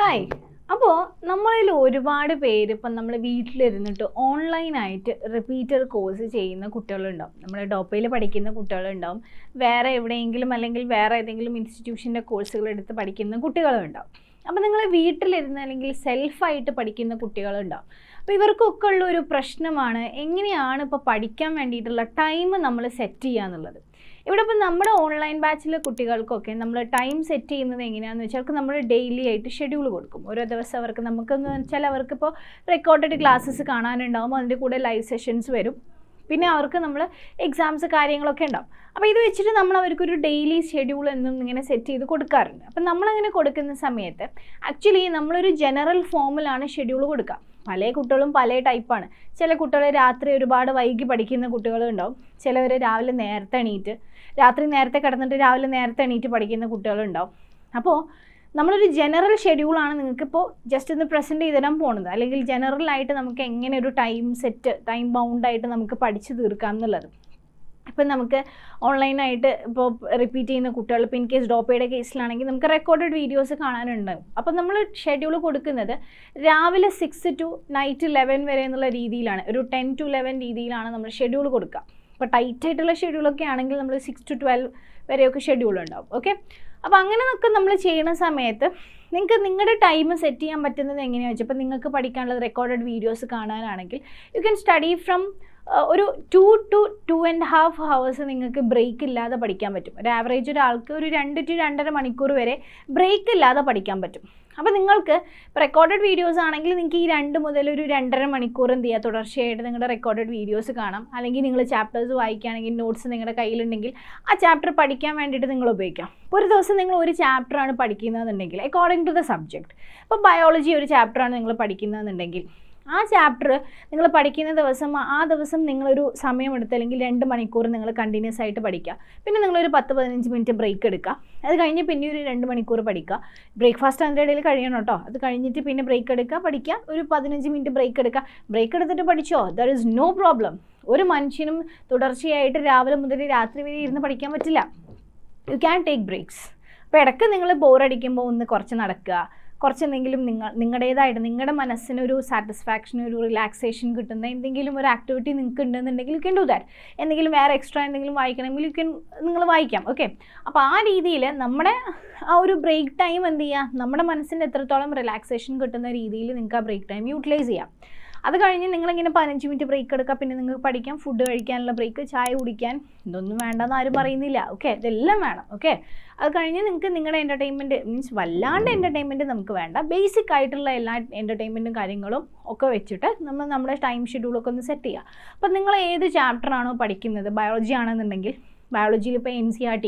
Hi. അപ്പോൾ നമ്മളിൽ ഒരുപാട് പേര് ഇപ്പം നമ്മൾ വീട്ടിലിരുന്നിട്ട് ഓൺലൈനായിട്ട് റിപ്പീറ്റർ കോഴ്സ് ചെയ്യുന്ന കുട്ടികളുണ്ടാവും. നമ്മൾ ഡോപ്പയിൽ പഠിക്കുന്ന കുട്ടികളുണ്ടാവും. വേറെ എവിടെയെങ്കിലും അല്ലെങ്കിൽ വേറെ ഏതെങ്കിലും ഇൻസ്റ്റിറ്റ്യൂഷൻ്റെ കോഴ്സുകൾ എടുത്ത് പഠിക്കുന്ന കുട്ടികളുണ്ടാവും. അപ്പോൾ നിങ്ങൾ വീട്ടിലിരുന്ന് അല്ലെങ്കിൽ സെൽഫായിട്ട് പഠിക്കുന്ന കുട്ടികളുണ്ടാവും. അപ്പോൾ ഇവർക്കൊക്കെ ഉള്ള ഒരു പ്രശ്നമാണ് എങ്ങനെയാണ് ഇപ്പോൾ പഠിക്കാൻ വേണ്ടിയിട്ടുള്ള ടൈം നമ്മൾ സെറ്റ് ചെയ്യുക എന്നുള്ളത്. ഇവിടെ ഇപ്പം നമ്മുടെ ഓൺലൈൻ ബാച്ചിലെ കുട്ടികൾക്കൊക്കെ നമ്മൾ ടൈം സെറ്റ് ചെയ്യുന്നത് എങ്ങനെയാണെന്ന് വെച്ചാൽ നമ്മൾ ഡെയിലി ആയിട്ട് ഷെഡ്യൂൾ കൊടുക്കും. ഓരോ ദിവസം അവർക്ക് നമുക്കെന്ന് വെച്ചാൽ അവർക്കിപ്പോൾ റെക്കോർഡഡ് ക്ലാസ്സസ് കാണാനുണ്ടാവും, അതിൻ്റെ കൂടെ ലൈവ് സെഷൻസ് വരും, പിന്നെ അവർക്ക് നമ്മൾ എക്സാംസ് കാര്യങ്ങളൊക്കെ ഉണ്ടാവും. അപ്പോൾ ഇത് വെച്ചിട്ട് നമ്മൾ അവർക്കൊരു ഡെയിലി ഷെഡ്യൂൾ എന്നും ഇങ്ങനെ സെറ്റ് ചെയ്ത് കൊടുക്കാറുണ്ട്. അപ്പം നമ്മളങ്ങനെ കൊടുക്കുന്ന സമയത്ത് ആക്ച്വലി നമ്മളൊരു ജനറൽ ഫോമിലാണ് ഷെഡ്യൂൾ കൊടുക്കുക. പല കുട്ടികളും പല ടൈപ്പാണ്. ചില കുട്ടികൾ രാത്രി ഒരുപാട് വൈകി പഠിക്കുന്ന കുട്ടികളുണ്ടാവും, ചിലവർ രാവിലെ നേരത്തെ എണീറ്റ് രാത്രി നേരത്തെ കിടന്നിട്ട് രാവിലെ നേരത്തെ എണീറ്റ് പഠിക്കുന്ന കുട്ടികളുണ്ടാവും. അപ്പോൾ നമ്മളൊരു ജനറൽ ഷെഡ്യൂളാണ് നിങ്ങൾക്കിപ്പോൾ ജസ്റ്റ് ഒന്ന് പ്രസൻറ്റ് ചെയ്ത് തരാൻ പോകുന്നത്. അല്ലെങ്കിൽ ജനറലായിട്ട് നമുക്ക് എങ്ങനെ ഒരു ടൈം ബൗണ്ടായിട്ട് നമുക്ക് പഠിച്ചു തീർക്കാം എന്നുള്ളത്. ഇപ്പം നമുക്ക് ഓൺലൈനായിട്ട് ഇപ്പോൾ റിപ്പീറ്റ് ചെയ്യുന്ന കുട്ടികൾ, ഇപ്പോൾ ഇൻ കേസ് ഡോപ്പയുടെ കേസിലാണെങ്കിൽ നമുക്ക് റെക്കോർഡഡ് വീഡിയോസ് കാണാനുണ്ടാകും. അപ്പോൾ നമ്മൾ ഷെഡ്യൂൾ കൊടുക്കുന്നത് രാവിലെ 6 to നൈറ്റ് 11 വരെ എന്നുള്ള രീതിയിലാണ്, ഒരു 10 to 11 രീതിയിലാണ് നമ്മൾ ഷെഡ്യൂൾ കൊടുക്കുക. ഇപ്പോൾ ടൈറ്റായിട്ടുള്ള ഷെഡ്യൂളൊക്കെ ആണെങ്കിൽ നമ്മൾ 6 to 12 വരെയൊക്കെ ഷെഡ്യൂൾ ഉണ്ടാവും. ഓക്കെ, അപ്പോൾ അങ്ങനെയൊക്കെ നമ്മൾ ചെയ്യുന്ന സമയത്ത് നിങ്ങൾക്ക് നിങ്ങളുടെ ടൈം സെറ്റ് ചെയ്യാൻ പറ്റുന്നത് എങ്ങനെയാണെന്ന് വെച്ചാൽ, ഇപ്പോൾ നിങ്ങൾക്ക് പഠിക്കാനുള്ളത് റെക്കോർഡഡ് വീഡിയോസ് കാണാനാണെങ്കിൽ യു ക്യാൻ സ്റ്റഡി ഫ്രം ഒരു 2 to 2.5 hours നിങ്ങൾക്ക് ബ്രേക്ക് ഇല്ലാതെ പഠിക്കാൻ പറ്റും. ഒരു ആവറേജ് ഒരാൾക്ക് ഒരു 2 to 2.5 മണിക്കൂർ വരെ ബ്രേക്ക് ഇല്ലാതെ പഠിക്കാൻ പറ്റും. അപ്പോൾ നിങ്ങൾക്ക് ഇപ്പോൾ റെക്കോർഡഡ് വീഡിയോസ് ആണെങ്കിൽ നിങ്ങൾക്ക് ഈ 2 മുതൽ ഒരു 2.5 മണിക്കൂർ എന്ത് ചെയ്യുക, തുടർച്ചയായിട്ട് നിങ്ങളുടെ റെക്കോർഡഡ് വീഡിയോസ് കാണാം. അല്ലെങ്കിൽ നിങ്ങൾ ചാപ്റ്റേഴ്സ് വായിക്കുകയാണെങ്കിൽ നോട്ട്സ് നിങ്ങളുടെ കയ്യിലുണ്ടെങ്കിൽ ആ ചാപ്റ്റർ പഠിക്കാൻ വേണ്ടിയിട്ട് നിങ്ങൾ ഉപയോഗിക്കാം. ഇപ്പോൾ ഒരു ദിവസം നിങ്ങൾ ഒരു ചാപ്റ്ററാണ് പഠിക്കുന്നതെന്നുണ്ടെങ്കിൽ അക്കോർഡിംഗ് ടു ദ സബ്ജക്റ്റ്, ഇപ്പോൾ ബയോളജി ഒരു ചാപ്റ്ററാണ് നിങ്ങൾ പഠിക്കുന്നതെന്നുണ്ടെങ്കിൽ ആ ചാപ്റ്റർ നിങ്ങൾ പഠിക്കുന്ന ദിവസം ആ ദിവസം നിങ്ങളൊരു സമയമെടുത്ത് അല്ലെങ്കിൽ 2 മണിക്കൂർ നിങ്ങൾ കണ്ടിന്യൂസ് ആയിട്ട് പഠിക്കുക. പിന്നെ നിങ്ങളൊരു 10-15 മിനിറ്റ് ബ്രേക്ക് എടുക്കുക. അത് കഴിഞ്ഞ് പിന്നെ ഒരു 2 മണിക്കൂർ പഠിക്കുക. ബ്രേക്ക്ഫാസ്റ്റ് അതിൻ്റെ ഇടയിൽ കഴിയണം കേട്ടോ. അത് കഴിഞ്ഞിട്ട് പിന്നെ ബ്രേക്ക് എടുക്കുക, പഠിക്കുക, ഒരു 15 മിനിറ്റ് ബ്രേക്ക് എടുക്കുക. ബ്രേക്ക് എടുത്തിട്ട് പഠിച്ചോ, ദർ ഈസ് നോ പ്രോബ്ലം. ഒരു മനുഷ്യനും തുടർച്ചയായിട്ട് രാവിലെ മുതൽ രാത്രി വരെ ഇരുന്ന് പഠിക്കാൻ പറ്റില്ല. You can take breaks. അപ്പോൾ ഇടയ്ക്ക് നിങ്ങൾ ബോറടിക്കുമ്പോൾ ഒന്ന് കുറച്ച് നടക്കുക, കുറച്ചെന്തെങ്കിലും നിങ്ങളുടേതായിട്ട് നിങ്ങളുടെ മനസ്സിനൊരു സാറ്റിസ്ഫാക്ഷൻ, ഒരു റിലാക്സേഷൻ കിട്ടുന്ന എന്തെങ്കിലും ഒരു ആക്ടിവിറ്റി നിങ്ങൾക്ക് ഉണ്ടെന്നുണ്ടെങ്കിൽ യു ക്യാൻ ഡു ദാറ്റ്. എന്തെങ്കിലും വേറെ എക്സ്ട്രാ എന്തെങ്കിലും വായിക്കണമെങ്കിൽ നിങ്ങൾ വായിക്കാം. ഓക്കെ, അപ്പോൾ ആ രീതിയിൽ നമ്മുടെ ആ ഒരു ബ്രേക്ക് ടൈം എന്ത് ചെയ്യുക, നമ്മുടെ മനസ്സിന് എത്രത്തോളം റിലാക്സേഷൻ കിട്ടുന്ന രീതിയിൽ നിങ്ങൾക്ക് ആ ബ്രേക്ക് ടൈം യൂട്ടിലൈസ് ചെയ്യാം. അത് കഴിഞ്ഞ് നിങ്ങളിങ്ങനെ 15 മിനിറ്റ് ബ്രേക്ക് എടുക്കുക. പിന്നെ നിങ്ങൾക്ക് പഠിക്കാം, ഫുഡ് കഴിക്കാനുള്ള ബ്രേക്ക്, ചായ കുടിക്കാൻ, ഇതൊന്നും വേണ്ടെന്ന് ആരും പറയുന്നില്ല. ഓക്കെ, ഇതെല്ലാം വേണം. ഓക്കെ, അത് കഴിഞ്ഞ് നിങ്ങൾക്ക് നിങ്ങളുടെ എൻ്റർടൈൻമെൻറ്റ് മീൻസ് വല്ലാണ്ട് എൻ്റർടൈൻമെൻറ്റ് നമുക്ക് വേണ്ട, ബേസിക് ആയിട്ടുള്ള എല്ലാ എൻ്റർടൈൻമെൻറ്റും കാര്യങ്ങളും ഒക്കെ വെച്ചിട്ട് നമ്മൾ നമ്മുടെ ടൈം ഷെഡ്യൂളൊക്കെ ഒന്ന് സെറ്റ് ചെയ്യുക. അപ്പോൾ നിങ്ങൾ ഏത് ചാപ്റ്ററാണോ പഠിക്കുന്നത്, ബയോളജി ആണെന്നുണ്ടെങ്കിൽ ബയോളജിയിൽ ഇപ്പോൾ NCERT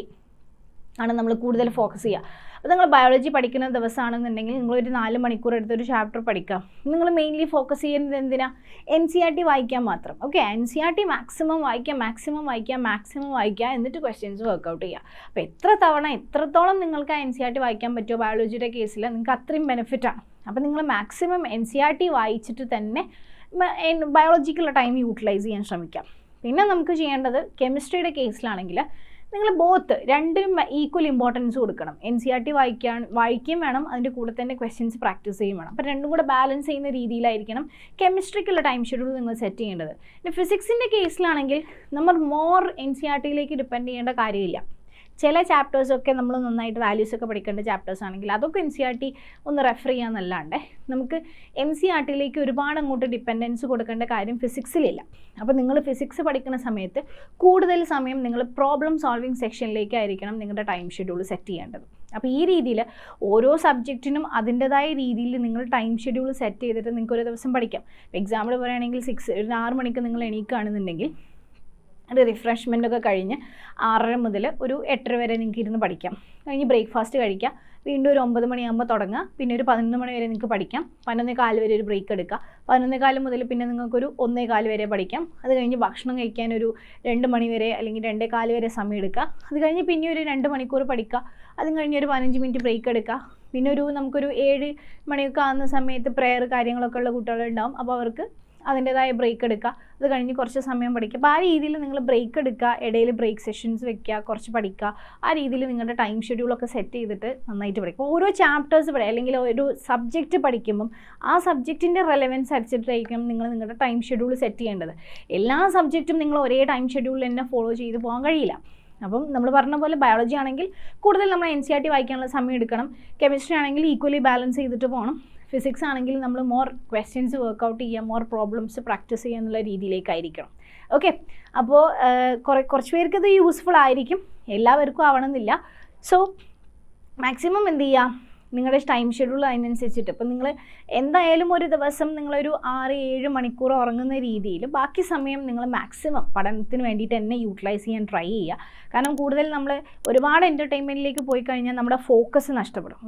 ആണ് നമ്മൾ കൂടുതൽ ഫോക്കസ് ചെയ്യുക. അപ്പോൾ നിങ്ങൾ ബയോളജി പഠിക്കുന്ന ദിവസമാണെന്നുണ്ടെങ്കിൽ നിങ്ങളൊരു 4 മണിക്കൂർ എടുത്തൊരു ചാപ്റ്റർ പഠിക്കാം. നിങ്ങൾ മെയിൻലി ഫോക്കസ് ചെയ്യുന്നത് എന്തിനാ, NCERT വായിക്കാൻ മാത്രം. ഓക്കെ, NCERT മാക്സിമം വായിക്കുക, എന്നിട്ട് ക്വസ്റ്റ്യൻസ് വർക്കൗട്ട് ചെയ്യുക. അപ്പോൾ എത്രത്തോളം നിങ്ങൾക്ക് ആ NCERT വായിക്കാൻ പറ്റുമോ ബയോളജിയുടെ കേസിൽ നിങ്ങൾക്ക് അത്രയും ബെനിഫിറ്റാണ്. അപ്പോൾ നിങ്ങൾ മാക്സിമം NCERT വായിച്ചിട്ട് തന്നെ ബയോളജിക്കുള്ള ടൈം യൂട്ടിലൈസ് ചെയ്യാൻ ശ്രമിക്കാം. പിന്നെ നമുക്ക് ചെയ്യേണ്ടത് കെമിസ്ട്രിയുടെ കേസിലാണെങ്കിൽ നിങ്ങൾ രണ്ടിനും ഈക്വൽ ഇമ്പോർട്ടൻസ് കൊടുക്കണം. NCERT വായിക്കുകയും വേണം, അതിൻ്റെ കൂടെ തന്നെ ക്വസ്റ്റ്യൻസ് പ്രാക്ടീസ് ചെയ്യും വേണം. അപ്പോൾ രണ്ടും കൂടെ ബാലൻസ് ചെയ്യുന്ന രീതിയിലായിരിക്കണം കെമിസ്ട്രിക്കുള്ള ടൈം ഷെഡ്യൂൾ നിങ്ങൾ സെറ്റ് ചെയ്യേണ്ടത്. പിന്നെ ഫിസിക്സിൻ്റെ കേസിലാണെങ്കിൽ നമ്മൾ NCERTയിലേക്ക് ഡിപ്പെൻഡ് ചെയ്യേണ്ട കാര്യമില്ല. ചില ചാപ്റ്റേഴ്സൊക്കെ നമ്മൾ നന്നായിട്ട് വാല്യൂസൊക്കെ പഠിക്കേണ്ട ചാപ്റ്റേഴ്സ് ആണെങ്കിൽ അതൊക്കെ NCERT ഒന്ന് റെഫർ ചെയ്യാമെന്നല്ലാണ്ട് നമുക്ക് NCERTയിലേക്ക് ഒരുപാട് അങ്ങോട്ട് ഡിപ്പെൻഡൻസ് കൊടുക്കേണ്ട കാര്യം ഫിസിക്സിലില്ല. അപ്പോൾ നിങ്ങൾ ഫിസിക്സ് പഠിക്കുന്ന സമയത്ത് കൂടുതൽ സമയം നിങ്ങൾ പ്രോബ്ലം സോൾവിങ് സെക്ഷനിലേക്കായിരിക്കണം നിങ്ങളുടെ ടൈം ഷെഡ്യൂൾ സെറ്റ് ചെയ്യേണ്ടത്. അപ്പോൾ ഈ രീതിയിൽ ഓരോ സബ്ജക്റ്റിനും അതിൻ്റെതായ രീതിയിൽ നിങ്ങൾ ടൈം ഷെഡ്യൂൾ സെറ്റ് ചെയ്തിട്ട് നിങ്ങൾക്ക് ഒരു ദിവസം പഠിക്കാം. എക്സാമ്പിൾ പറയുകയാണെങ്കിൽ 6 മണിക്ക് നിങ്ങൾ എണീക്കുകയാണെന്നുണ്ടെങ്കിൽ ഒരു റിഫ്രഷ്മെൻറ്റൊക്കെ കഴിഞ്ഞ് 6:30 മുതൽ ഒരു 8:30 വരെ നിങ്ങൾക്ക് ഇരുന്ന് പഠിക്കാം. കഴിഞ്ഞ് ബ്രേക്ക്ഫാസ്റ്റ് കഴിക്കുക, വീണ്ടും ഒരു 9 മണിയാകുമ്പോൾ തുടങ്ങുക, പിന്നെ ഒരു 11 മണി വരെ നിങ്ങൾക്ക് പഠിക്കാം. 11:15 വരെ ഒരു ബ്രേക്ക് എടുക്കുക. 11:15 മുതൽ പിന്നെ നിങ്ങൾക്കൊരു 1:15 വരെ പഠിക്കാം. അത് കഴിഞ്ഞ് ഭക്ഷണം കഴിക്കാൻ ഒരു 2 മണി വരെ അല്ലെങ്കിൽ 2:15 വരെ സമയം എടുക്കുക. അത് കഴിഞ്ഞ് പിന്നെ ഒരു 2 മണിക്കൂർ പഠിക്കുക. അതും കഴിഞ്ഞ് ഒരു 15 മിനിറ്റ് ബ്രേക്ക് എടുക്കുക. പിന്നെ നമുക്കൊരു 7 മണിയൊക്കെ ആകുന്ന സമയത്ത് പ്രെയർ കാര്യങ്ങളൊക്കെ ഉള്ള കുട്ടികളുണ്ടാവും. അപ്പോൾ അവർക്ക് അതിൻ്റെതായ ബ്രേക്ക് എടുക്കുക, അത് കഴിഞ്ഞ് കുറച്ച് സമയം പഠിക്കുക. അപ്പോൾ ആ രീതിയിൽ നിങ്ങൾ ബ്രേക്ക് എടുക്കുക, ഇടയിൽ ബ്രേക്ക് സെഷൻസ് വെക്കുക, കുറച്ച് പഠിക്കുക. ആ രീതിയിൽ നിങ്ങളുടെ ടൈം ഷെഡ്യൂളൊക്കെ സെറ്റ് ചെയ്തിട്ട് നന്നായിട്ട് പഠിക്കുക. ഓരോ ചാപ്റ്റേഴ്സ് പഠിക്കുക, അല്ലെങ്കിൽ ഒരു സബ്ജക്റ്റ് പഠിക്കുമ്പം ആ സബ്ജക്റ്റിൻ്റെ റെലവൻസ് അടിച്ചിട്ടായിരിക്കും നിങ്ങൾ നിങ്ങളുടെ ടൈം ഷെഡ്യൂൾ സെറ്റ് ചെയ്യേണ്ടത്. എല്ലാ സബ്ജക്റ്റും നിങ്ങൾ ഒരേ ടൈം ഷെഡ്യൂളിൽ തന്നെ ഫോളോ ചെയ്ത് പോകാൻ കഴിയില്ല. അപ്പം നമ്മൾ പറഞ്ഞ പോലെ ബയോളജി ആണെങ്കിൽ കൂടുതൽ നമ്മൾ NCERT വായിക്കാനുള്ള സമയം എടുക്കണം. കെമിസ്ട്രി ആണെങ്കിൽ ഈക്വലി ബാലൻസ് ചെയ്തിട്ട് പോകണം. ഫിസിക്സ് ആണെങ്കിൽ നമ്മൾ മോർ ക്വസ്റ്റ്യൻസ് വർക്കൗട്ട് ചെയ്യുക, മോർ പ്രോബ്ലംസ് പ്രാക്ടീസ് ചെയ്യുക എന്നുള്ള രീതിയിലേക്കായിരിക്കണം. ഓക്കെ, അപ്പോൾ കുറച്ച് പേർക്ക് ഇത് യൂസ്ഫുൾ ആയിരിക്കും, എല്ലാവർക്കും ആവണമെന്നില്ല. സോ മാക്സിമം എന്ത് ചെയ്യുക, നിങ്ങളുടെ ടൈം ഷെഡ്യൂൾ അതിനനുസരിച്ചിട്ട് ഇപ്പം നിങ്ങൾ എന്തായാലും ഒരു ദിവസം നിങ്ങളൊരു 6-7 മണിക്കൂർ ഉറങ്ങുന്ന രീതിയിൽ ബാക്കി സമയം നിങ്ങൾ മാക്സിമം പഠനത്തിന് വേണ്ടിയിട്ട് തന്നെ യൂട്ടിലൈസ് ചെയ്യാൻ ട്രൈ ചെയ്യുക. കാരണം കൂടുതൽ നമ്മൾ ഒരുപാട് എൻ്റർടൈൻമെൻറ്റിലേക്ക് പോയി കഴിഞ്ഞാൽ നമ്മുടെ ഫോക്കസ് നഷ്ടപ്പെടും.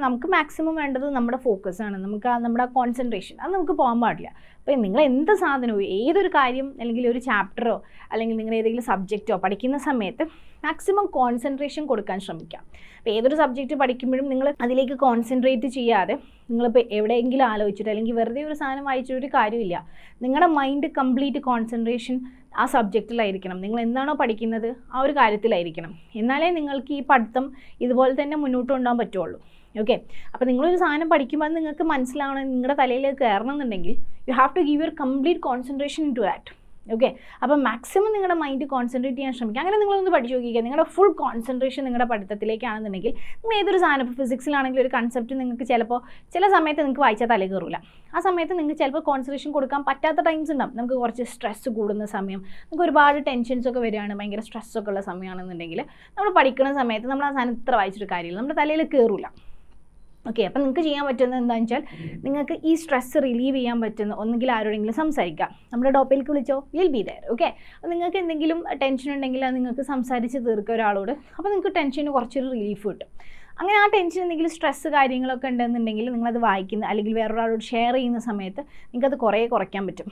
നമുക്ക് മാക്സിമം വേണ്ടത് നമ്മുടെ ഫോക്കസാണ്, നമ്മുടെ കോൺസെൻട്രേഷൻ, അത് നമുക്ക് പോകാൻ പാടില്ല. അപ്പോൾ നിങ്ങൾ എന്ത് സാധനവും ഏതൊരു കാര്യം അല്ലെങ്കിൽ ഒരു ചാപ്റ്ററോ അല്ലെങ്കിൽ നിങ്ങൾ ഏതെങ്കിലും സബ്ജക്റ്റോ പഠിക്കുന്ന സമയത്ത് മാക്സിമം കോൺസെൻട്രേഷൻ കൊടുക്കാൻ ശ്രമിക്കാം. അപ്പോൾ ഏതൊരു സബ്ജക്റ്റ് പഠിക്കുമ്പോഴും നിങ്ങൾ അതിലേക്ക് കോൺസെൻട്രേറ്റ് ചെയ്യാതെ നിങ്ങളിപ്പോൾ എവിടെയെങ്കിലും ആലോചിച്ചിട്ട് അല്ലെങ്കിൽ വെറുതെ ഒരു സാധനം വായിച്ചൊരു കാര്യമില്ല. നിങ്ങളുടെ മൈൻഡ് കംപ്ലീറ്റ് കോൺസെൻട്രേഷൻ ആ സബ്ജക്റ്റിലായിരിക്കണം. നിങ്ങൾ എന്താണോ പഠിക്കുന്നത് ആ ഒരു കാര്യത്തിലായിരിക്കണം. എന്നാലേ നിങ്ങൾക്ക് ഈ പഠിത്തം ഇതുപോലെ തന്നെ മുന്നോട്ട് കൊണ്ടുപോകാൻ പറ്റുള്ളൂ. ഓക്കെ, അപ്പോൾ നിങ്ങളൊരു സാധനം പഠിക്കുമ്പോൾ അത് നിങ്ങൾക്ക് മനസ്സിലാവണം, നിങ്ങളുടെ തലയിലേക്ക് കയറണം എന്നുണ്ടെങ്കിൽ you have to give your complete concentration in to that. Okay, അപ്പോൾ മാക്സിമം നിങ്ങളുടെ മൈൻഡ് കോൺസെൻട്രേറ്റ് ചെയ്യാൻ ശ്രമിക്കുക. അങ്ങനെ നിങ്ങളൊന്ന് പഠിച്ചു നോക്കിക്കുക. നിങ്ങളുടെ ഫുൾ കോൺസെൻട്രേഷൻ നിങ്ങളുടെ പഠിത്തത്തിലേക്കാണെന്നുണ്ടെങ്കിൽ നിങ്ങൾ ഏതൊരു സാധനം, ഇപ്പോൾ ഫിസിക്സിലാണെങ്കിൽ ഒരു കൺസെപ്റ്റ് നിങ്ങൾക്ക് ചിലപ്പോൾ ചില സമയത്ത് നിങ്ങൾക്ക് വായിച്ചാൽ തല കയറില്ല. ആ സമയത്ത് നിങ്ങൾക്ക് ചിലപ്പോൾ കോൺസെൻട്രേഷൻ കൊടുക്കാൻ പറ്റാത്ത ടൈംസ് ഉണ്ടാവും. നമുക്ക് കുറച്ച് സ്ട്രെസ്സ് കൂടുന്ന സമയം, നമുക്ക് ഒരുപാട് ടെൻഷൻസ് ഒക്കെ വരികയാണ്, ഭയങ്കര സ്ട്രെസ്സൊക്കെ ഉള്ള സമയമാണെന്നുണ്ടെങ്കിൽ നമ്മൾ പഠിക്കുന്ന സമയത്ത് നമ്മൾ ആ സാധനം ഇത്ര വായിച്ചിട്ട് കാര്യമില്ല, നമ്മുടെ തലയിൽ കയറില്ല. ഓക്കെ, അപ്പോൾ നിങ്ങൾക്ക് ചെയ്യാൻ പറ്റുന്നത് എന്താണെന്ന് വെച്ചാൽ നിങ്ങൾക്ക് ഈ സ്ട്രെസ് റിലീവ് ചെയ്യാൻ പറ്റുന്ന ഒന്നുകിൽ ആരോടെങ്കിലും സംസാരിക്കാം. നമ്മുടെ ഡോപ്പയിലേക്ക് വിളിച്ചോ, വിൽ ബി ദെയർ. ഓക്കെ, അപ്പോൾ നിങ്ങൾക്ക് എന്തെങ്കിലും ടെൻഷൻ ഉണ്ടെങ്കിൽ അത് നിങ്ങൾക്ക് സംസാരിച്ച് തീർക്കുക ഒരാളോട്. അപ്പോൾ നിങ്ങൾക്ക് ടെൻഷന് കുറച്ചൊരു റിലീഫ് കിട്ടും. അങ്ങനെ ആ ടെൻഷൻ എന്തെങ്കിലും സ്ട്രെസ്സ് കാര്യങ്ങളൊക്കെ ഉണ്ടെന്നുണ്ടെങ്കിൽ നിങ്ങളത് വായിക്കുന്ന അല്ലെങ്കിൽ വേറൊരാളോട് ഷെയർ ചെയ്യുന്ന സമയത്ത് നിങ്ങൾക്കത് കുറയ്ക്കാൻ പറ്റും.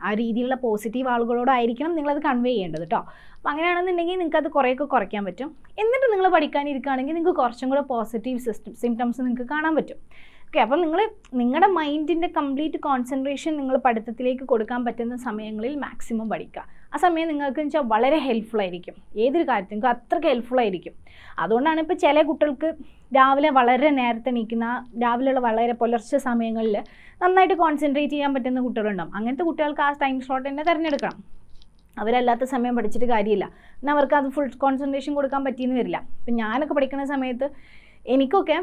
ആ രീതിയിലുള്ള പോസിറ്റീവ് ആളുകളോടായിരിക്കണം നിങ്ങളത് കൺവേ ചെയ്യേണ്ടത് കേട്ടോ. അപ്പോൾ അങ്ങനെയാണെന്നുണ്ടെങ്കിൽ നിങ്ങൾക്കത് കുറേയൊക്കെ കുറയ്ക്കാൻ പറ്റും. എന്നിട്ട് നിങ്ങൾ പഠിക്കാനിരിക്കുകയാണെങ്കിൽ നിങ്ങൾക്ക് കുറച്ചും കൂടെ പോസിറ്റീവ് സിംറ്റംസ് നിങ്ങൾക്ക് കാണാൻ പറ്റും. ഓക്കെ, അപ്പം നിങ്ങളുടെ മൈൻഡിൻ്റെ കംപ്ലീറ്റ് കോൺസെൻട്രേഷൻ നിങ്ങൾ പഠിത്തത്തിലേക്ക് കൊടുക്കാൻ പറ്റുന്ന സമയങ്ങളിൽ മാക്സിമം പഠിക്കുക. ആ സമയം നിങ്ങൾക്ക് വെച്ചാൽ വളരെ ഹെൽപ്ഫുൾ ആയിരിക്കും. ഏതൊരു കാര്യത്തിനും നിങ്ങൾക്ക് അത്രയ്ക്ക് ഹെൽപ്ഫുൾ ആയിരിക്കും. അതുകൊണ്ടാണ് ഇപ്പോൾ ചില കുട്ടികൾക്ക് രാവിലെ വളരെ നേരത്തെ എണീക്കുന്ന, രാവിലെയുള്ള വളരെ പുലർച്ചെ സമയങ്ങളിൽ നന്നായിട്ട് കോൺസെൻട്രേറ്റ് ചെയ്യാൻ പറ്റുന്ന കുട്ടികളുണ്ടാവും. അങ്ങനത്തെ കുട്ടികൾക്ക് ആ ടൈം സ്ലോട്ട് തന്നെ തിരഞ്ഞെടുക്കണം. അവരല്ലാത്ത സമയം പഠിച്ചിട്ട് കാര്യമില്ല, എന്നാൽ അവർക്ക് അത് ഫുൾ കോൺസെൻട്രേഷൻ കൊടുക്കാൻ പറ്റിയെന്ന് വരില്ല. ഇപ്പം ഞാനൊക്കെ പഠിക്കുന്ന സമയത്ത് എനിക്കൊക്കെ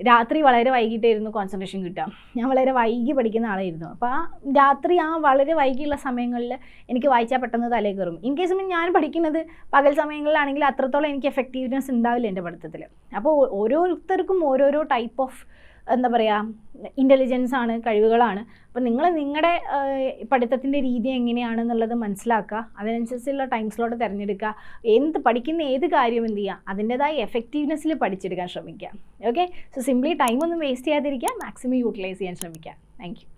രാത്രി വളരെ വൈകിട്ടായിരുന്നു കോൺസെൻട്രേഷൻ കിട്ടുക. ഞാൻ വളരെ വൈകി പഠിക്കുന്ന ആളായിരുന്നു. അപ്പോൾ ആ രാത്രി ആ വളരെ വൈകിയുള്ള സമയങ്ങളിൽ എനിക്ക് വായിച്ചാൽ പെട്ടെന്ന് തലയിൽ കയറും. ഇൻ കേസ് ഞാൻ പഠിക്കുന്നത് പകൽ സമയങ്ങളിലാണെങ്കിൽ അത്രത്തോളം എനിക്ക് എഫക്റ്റീവ്നെസ് ഉണ്ടാവില്ല എൻ്റെ പഠിത്തത്തിൽ. അപ്പോൾ ഓരോരുത്തർക്കും ഓരോരോ ടൈപ്പ് ഓഫ് എന്താ പറയുക ഇൻ്റലിജൻസ് ആണ്, കഴിവുകളാണ്. അപ്പോൾ നിങ്ങളുടെ പഠിത്തത്തിൻ്റെ രീതി എങ്ങനെയാണെന്നുള്ളത് മനസ്സിലാക്കുക, അതിനനുസരിച്ചുള്ള ടൈം സ്ലോട്ട് തിരഞ്ഞെടുക്കുക. പഠിക്കുന്ന ഏത് കാര്യം എന്ത് ചെയ്യുക, അതിൻ്റെതായ എഫക്റ്റീവ്നെസ്സിൽ പഠിച്ചെടുക്കാൻ ശ്രമിക്കുക. ഓക്കെ, സോ സിംപ്ലി ടൈമൊന്നും വേസ്റ്റ് ചെയ്യാതിരിക്കുക, മാക്സിമം യൂട്ടിലൈസ് ചെയ്യാൻ ശ്രമിക്കുക. Thank you.